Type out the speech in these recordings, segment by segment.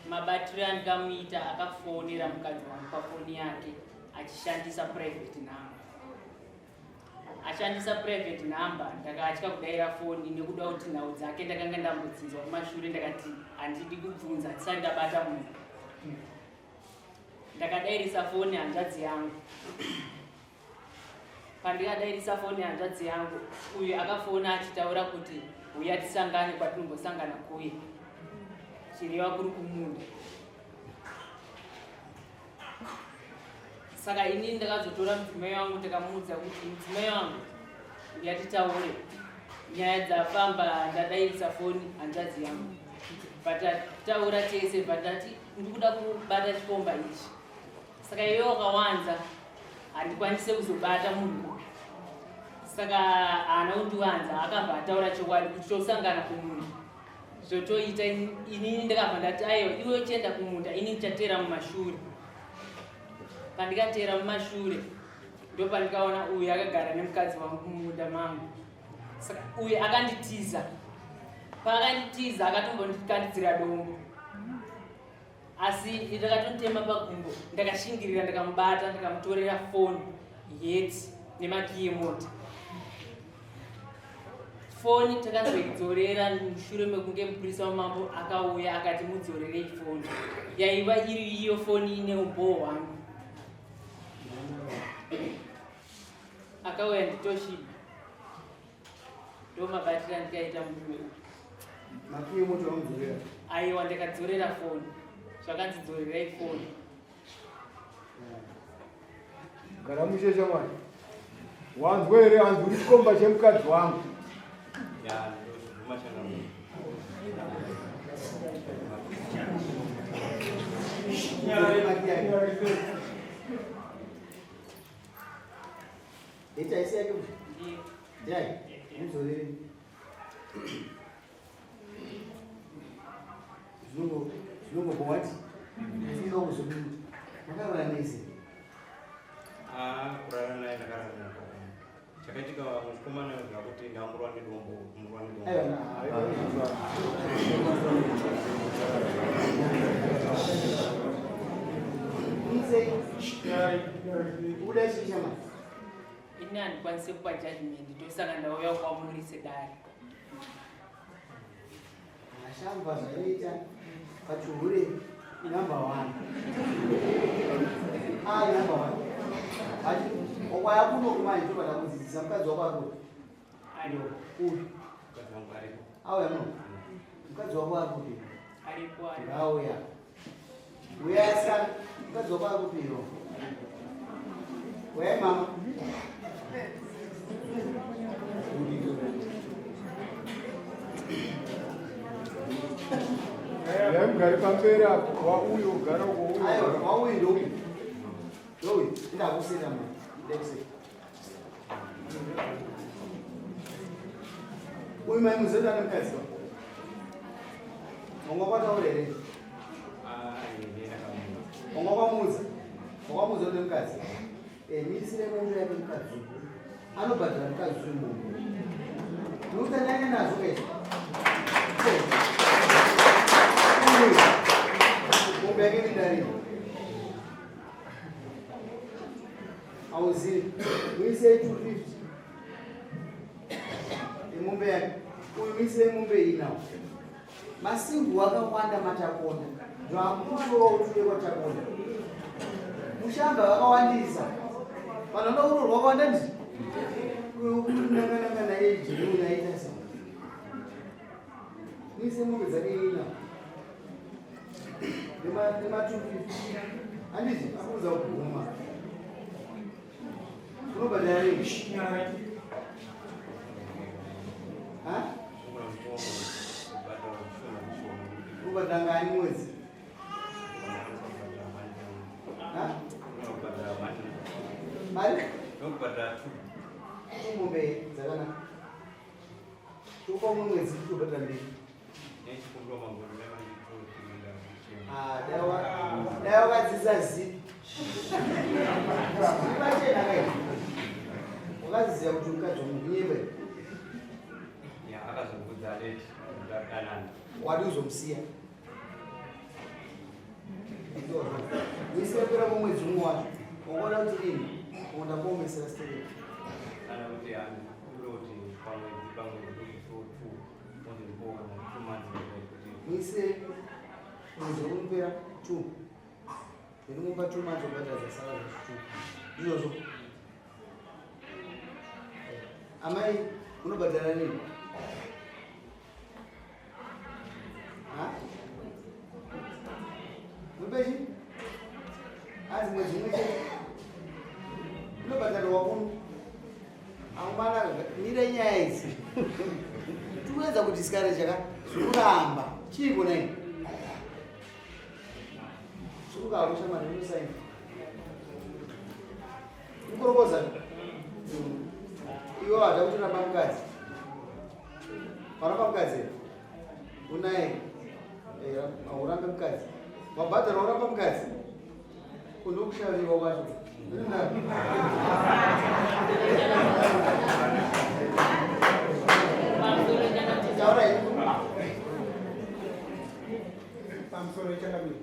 mabatiri andikamuita akafonera mukadzi wangu pafoni yake achishandisa private number. Ashandisa private number ndakatya kudaira foni nekuda kuti nhau dzake ndakanga ndambodzinzwa kumashure ndakati handidi kubvunza ndisati ndabata munhu. Ndakadairisa foni hanzvadzi yangu. Pandikadairisa foni hanzvadzi yangu uyu akafona achitaura kuti uya tisangane kwatinombosangana kuye chireva kuri kumunda. Saka inini ndakazotora mudzimai wangu ndikamuudza kuti mudzimai wangu yatitaure nyaya dzafamba ndadairisa foni hanzvadzi yangu patataura tese patati ndikuda kubata chikomba ichi. Saka iwe wakawanza handikwanise kuzobata munhu. Saka haana kundiwanza akabva ataura chokwadi kuti tosangana kumunda zvotoita. Inini ndakabva ndati aiwa iwe uchienda kumunda inini ndichatera mumashure. Pandikatera mumashure ndopandikaona uyu akagara nemukadzi wangu mumunda mangu. Saka uyu akanditiza. Paakanditiza akatombondikandidzira dombo. Asi ndakatotema pagumbo ndakashingirira ndakamubata ndikamutorera foni yeti nemakiye mota. Foni takazoidzorera mushure mekunge mupurisa wamambo akauya akati mudzorerei foni. Yaiva iri iyo foni ine umboo hwangu. Akauya nditoshiba. Ndomabatira ndikaita murume. Makiye moto wamudzorera? Aiwa ndakadzorera foni. Zvakanzidzorerai foni. Gara mushesha mwana. Wanzwa here hanzi uri chikomba chemukadzi wangu. Ya, ndozvimashana munhu. Ita isi yake mwisho? Ndiye? Mzorere. Zungo kwa wati? Zungo kusubimu. Makara nisi? Kurara naye ndakarara naye. Chakaitika mukomana kuti ndamurwa nedombo, kumurwa nedombo. Uda shisha ma? Ini handikwanise kupa judgment ndosaka ndauya kwamuri sedare. Ashamba zvaita pachihure number 1. Number 1. Ati okwaya kuno kumai tobada kudzidzisa mukadzi wako Aripo. Uyu. Mukadzi wangu aripo. Auya muno. Mukadzi wako akupi? Aripo. Auya. Uyasa mukadzi wako akupi iro? Uya mama. Mugari pambera wa uyu ugara uko uyu. Aiwa, wa uyu ndo uyu. Ndo uyu, ndakusira mwana. Ndekuse. Uyu mai muzenda nemukadzi wa? Ungokwata urere? Ine ndakamuudza. Ungokwamuudza? Wakwamuudza kuti mukadzi? Miisire mwendu yake mukadzi. Anobhadhara mukadzi wemumwe. Nokutanyanya nazo kesho. Mumbe yake ni ndari. Auzi. Muise 250. Mumbe yake. Uyu muise mumbe inao. Masingu wakawanda matakonda. Zvamutowo utuye kwatakonda. Mushamba wakawandisa. Panoda urwo rwakawanda ndizvo. Kunangana eji unaita sa. Muise mumbe dzake inao. Nema 250. Andizvi akuudza kuguma. Unobhadhara ringi? Ha? Unobhadhara ngani mwedzi? Ha? Mari? Unobhadhara 2. Mombe dzakanaka. Topa umwe mwedzi kutobhadhara mbiri. Nechikumbwa mangoro nemanditokuenda. Dai wakadzidza zipi. Pachena kai. Wakadzidzira kuti mukadzi munyembe. Ya, akazokudza leti. Ndadanana. Wadi uzomusiya. Nisepera kumwedzi umwe wacho. Ukaona kuti ini undakuomesera stere. Kana kuti ani kuti pamwe kuti Nise mwezi umpera 2. Ndinomupa 2 months obhadhaza salary 2. Izvozvo. Amai unobhadhara nini? Mubeji? Azi mwezi umwe chete. Unobhadharwa kuno. Amwana mire nyaya idzi. Tuwedza kudiscourage zvikuramba chiko nai zvirukarusha manhu musaini ukorokoza iwo hada kuti ramba mukadzi waramba mukadzi unaye aurambe mukadzi wabhadhara uramba mukadzi kundokushaviriwa kwacho pamusoro wechandamiri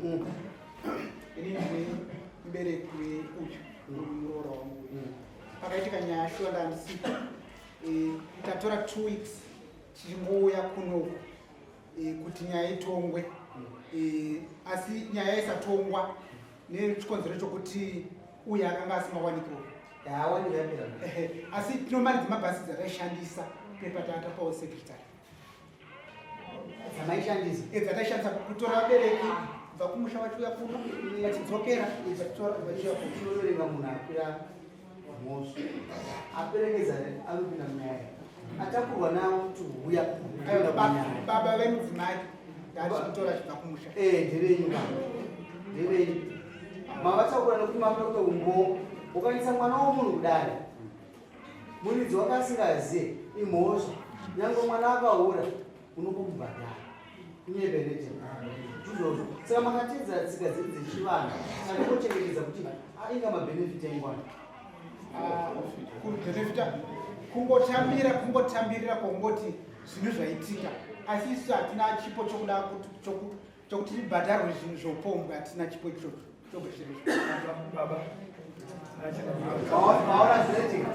inini mubereki weuchu muroora wangu pakaitika nyaya shuwa ndandisika tatora 2 weeks tichingouya kunoku kuti nyaya itongwe asi nyaya isatongwa nechikonzero chokuti uyu akanga asingawanikiro asi tinomaridza mabhasi dzataishandisa pepatata pawo sekretary dzataishandisa kutora vabereki kubva kumusha vachiuya kuno vachidzokera vachiuya munhu akwira mhosva aperekedza anopinda munyaya atakurwa nawo kuti uya baba vemudzimai ndachitora chibva kumusha ndevenyu ndevenyu mavatakura nokuti mafuna kuto umbo ukanisa mwana womunhu kudare muridzi wakasingazive imhosva nyange mwana akahura unokumubhadhara kunyeberete izvozvo saka makatedzera tsika dzedu dzechivana anokuchengetedza kuti ainga mabhenefiti aingwana kubhenefita kungotambirira kwongoti zvinhu zvaitika asi isu hatina chipo chokuda chokuti tibhadharwe zvinhu zvopombwe hatina chipo ichocho maona zvinetika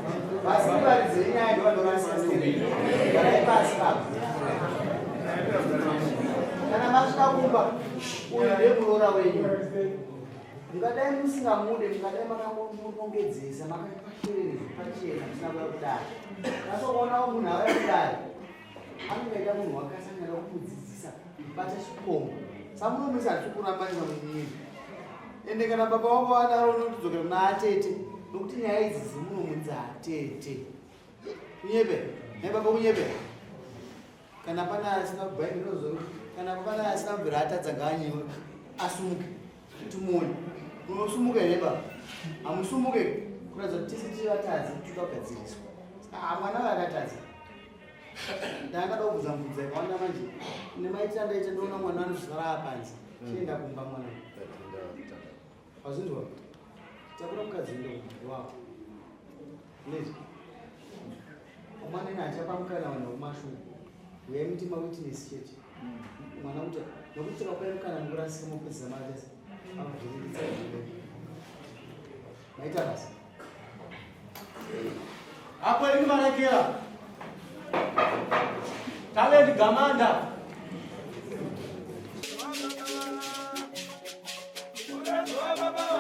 basi ivaridze inyaya ndovanorasaaipasi papa kana masvika kumba uyu ndemuroora wenyu mukadai musingamude mukadai makamurongedzesa makapashirere pachena musina kuya kudari nasokuonawo munhu avaya kudari anongaita munhu wakasangana kumudzidzisa bata chipongo samunomisa atikuramba nyamwenyini ende kana baba wako adaro unotidzokera kuna atete nokuti nyaya idzi dzimunomudza atete kunyepe naibaba kunyepe kana pana asina kubhaibheri kana pana asina kubvira atadza ngaanyiwe asumuke kuti muni unosumuke nebaba hamusumuke kuratidza kuti tisi tivatadzi tikakugadziriswa mwana vakatadza ndangada kubvudza mbudza ikawanda manje nemaitira ndaita ndoona mwana anozvara apanzi chienda kumba mwana wazvinzwa takura mukadzi ndo wako nezi umwana achapamukana vanhu vekumashure uyai mutima witness chete mwana kuti nokuti tikakupai mukana mukurasika mupedzisa matesa amuzviririsa maita basa apo ekumarekera talenti gamanda Baba